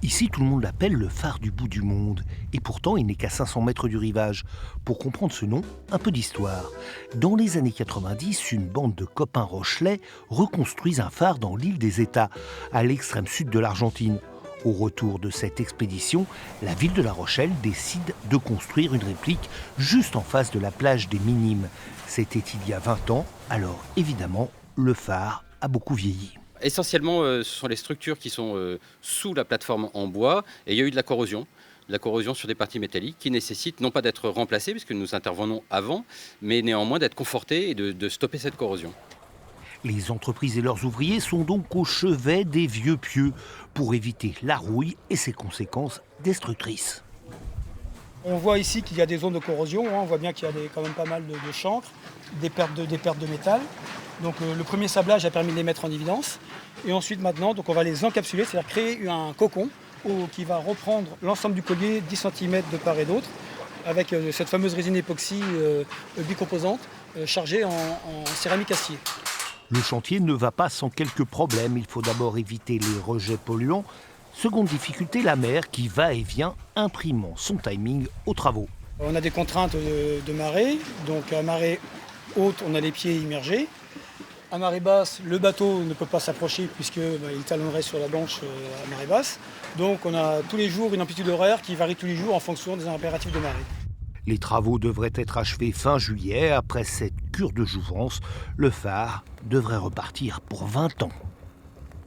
Ici, tout le monde l'appelle le phare du bout du monde. Et pourtant, il n'est qu'à 500 mètres du rivage. Pour comprendre ce nom, un peu d'histoire. Dans les années 90, une bande de copains rochelais reconstruisent un phare dans l'île des États, à l'extrême sud de l'Argentine. Au retour de cette expédition, la ville de La Rochelle décide de construire une réplique juste en face de la plage des Minimes. C'était il y a 20 ans, alors évidemment, le phare a beaucoup vieilli. Essentiellement, ce sont les structures qui sont sous la plateforme en bois et il y a eu de la corrosion sur des parties métalliques qui nécessite non pas d'être remplacées, puisque nous intervenons avant, mais néanmoins d'être confortées et de stopper cette corrosion. Les entreprises et leurs ouvriers sont donc au chevet des vieux pieux pour éviter la rouille et ses conséquences destructrices. On voit ici qu'il y a des zones de corrosion, on voit bien qu'il y a quand même pas mal de chancre, des pertes de métal. Donc le premier sablage a permis de les mettre en évidence. Et ensuite maintenant, donc on va les encapsuler, c'est-à-dire créer un cocon qui va reprendre l'ensemble du collier 10 cm de part et d'autre, avec cette fameuse résine époxy bicomposante chargée en céramique acier. Le chantier ne va pas sans quelques problèmes. Il faut d'abord éviter les rejets polluants. Seconde difficulté, la mer qui va et vient, imprimant son timing aux travaux. On a des contraintes de marée, donc à marée haute, on a les pieds immergés. À marée basse, le bateau ne peut pas s'approcher puisqu'il talonnerait sur la blanche à marée basse. Donc on a tous les jours une amplitude horaire qui varie tous les jours en fonction des impératifs de marée. Les travaux devraient être achevés fin juillet. Après cette cure de jouvence, le phare devrait repartir pour 20 ans.